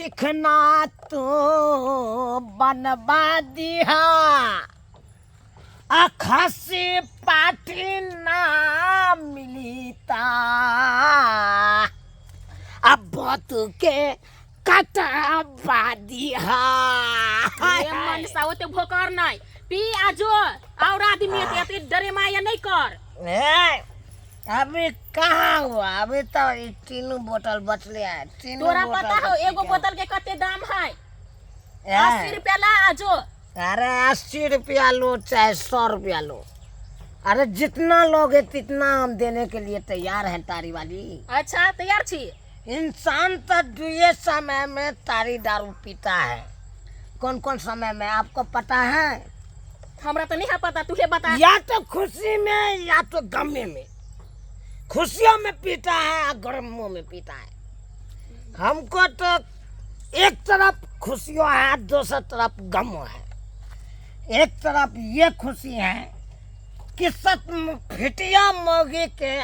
चिकना तो बनवा दिया खसी पाठी ना मिलीता अब बहुत के कटवा दिया मनसा होते भोकर नहीं पी आजो और आदमी ते डरे माया नहीं कर अभी कहाँ हुआ अभी तो तीनों बोतल बचले हैं तोरा पता हो एगो बोतल के कते दाम है 80 रुपया ला आजो अरे 80 रुपया लो चाहे 100 रुपया लो अरे जितना लोगे तितना हम देने के लिए तैयार हैं तारी वाली। अच्छा तैयार छी इंसान तो दुए समय में तारी दारू पीता है कौन कौन समय में आपको पता है? हमरा तो नहीं है पता तुहे बता। या तो खुशी में या तो गम में खुशियों में पीता है और गमों में पीता है। हमको तो एक तरफ खुशियों है दूसरी तरफ गम है। एक तरफ ये खुशी है कि सत फिटिया मोगी के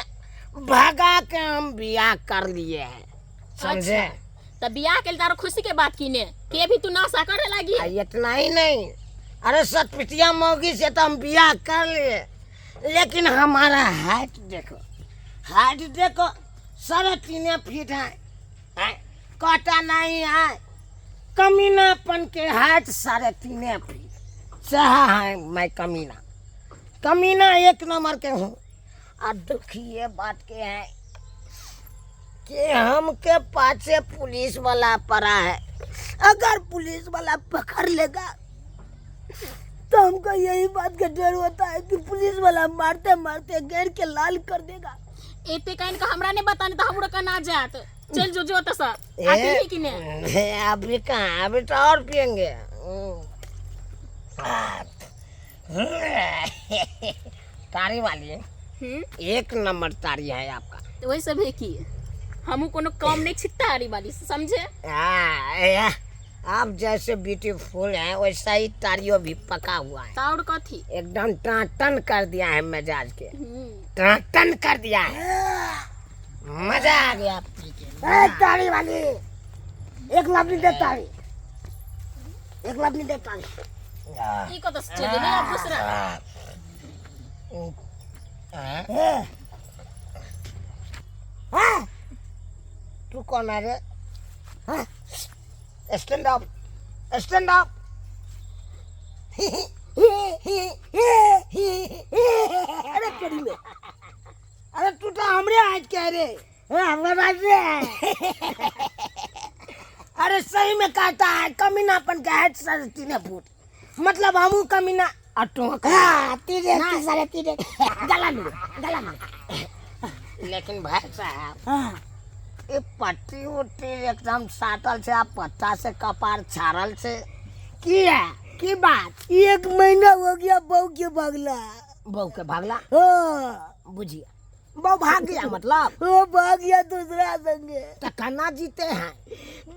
भगा के हम बियाह कर लिए हैं समझे। अच्छा, तब बियाह के तारो खुशी के बात कीने के भी तू नाशा करे लगी। इतना ही नहीं अरे सत फिटिया मोगी से तो हम बियाह कर लिए लेकिन हमारा हाइट देखो 3.5 फीट है काटा नहीं है कमीनापन के हाइट 3.5 फीट सहा है। मैं कमीना एक नंबर के हूँ और दुख ये बात के है कि हमके पाछे पुलिस वाला पड़ा है। अगर पुलिस वाला पकड़ लेगा तो हमको यही बात का डर होता है कि पुलिस वाला मारते मारते घेर के लाल कर देगा। एते काइन का हमरा ने बताने तो हमरो का ना जात चल जो तो सर आती ही कि ने अभी कहाँ अभी तो और पियेंगे। तारी वाली एक नंबर तारी है आपका। तो वही सब है कि हमू कोनो काम नहीं छिकता तारी वाली समझे। आप जैसे ब्यूटीफुल हैं वैसा ही तारियों भी पका हुआ है ताउड़ कथी एकदम टन कर दिया है मिजाज के टन कर दिया है मजा आ गया पी के। तारी वाली एक लवली दे तारी एक लवली दे तारी ई को तो चले ना दूसरा तू कौन है रे? स्टैंड अप अरे करी में अरे तू तो हमरे आज कह रे अरे सही में कहता है कमीनापन का है 3.5 फुट मतलब हमू कमीना गला में लेकिन भाई साहब ये पट्टी उट्टी एकदम साटल से आप पत्ता से कपार छाड़ल से की बात 1 महीना हो गया बहू के भागला बुझिए बहू भाग गया मतलब वो भाग गया दूसरा संगे तो कन्ना जीते हैं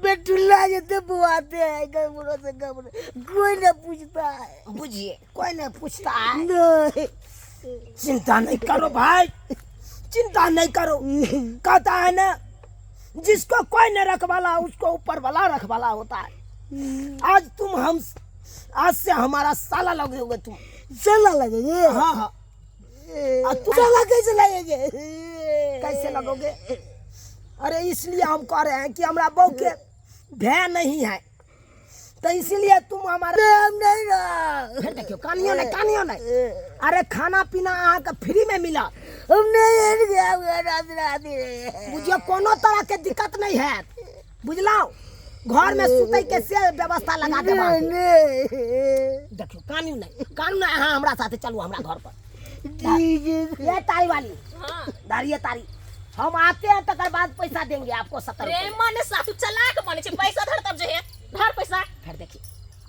बेटुल्ला जैसे बुआते हैं गमरों से कोई न पूछता है। बुझिए कोई नहीं पूछता है। नहीं चिंता नहीं करो भाई चिंता नहीं करो कहता है ना जिसको कोई न रखवाला उसको ऊपर वाला रखवाला होता है। आज से हमारा साला लगोगे तुम। साला लगेंगे? हाँ तू साला कैसे लगेंगे? कैसे लगोगे? अरे इसलिए हम कह रहे हैं कि हमारा बहू के भय नहीं है तो इसीलिए तुम हमारे हम नहीं ना देखियो कानियों नहीं अरे खाना पीना आहाँ का फ्री में मिला हम नहीं गया बुझियो कोनो तरह के दिक्कत नहीं है बुझलाओ घर में सुतै के से व्यवस्था लगा देबा देखियो कानून नहीं हाँ हमरा साथे चलू हमरा घर पर ये तारी वाली दारिये तारी हम आते हैं तकर बाद पैसा देंगे आपको 70 रे मन साथु चलाक मन छे पैसा धर तब जे है धर पैसा फिर देखिए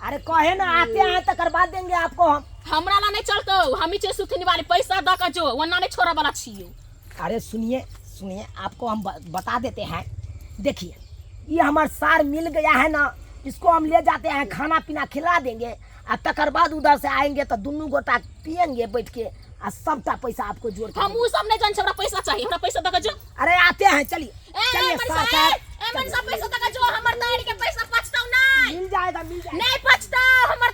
अरे कहे ना आते हैं तकर बाद देंगे आपको हम हमरा ला नहीं चलतो हमी छे सुथनी वाली पैसा द का जो वन्ना ने छोरा वाला छियो। अरे सुनिए आपको हम बता देते हैं देखिए ये हमारा सार मिल गया है ना इसको हम ले जाते हैं खाना पीना खिला देंगे और तकर बाद उधर से आएंगे तो दोनों गोटा पियेंगे बैठ के और सबका पैसा आपको जोड़ के हम उ सब नहीं जान हमरा पैसा चाहिए हमरा पैसा द का जो। अरे आते हैं चलिए ए मन सा पैसा द का जो हमर ताड़ी के पैसा पछताऊ नहीं मिल जाएगा नहीं पछताऊ हम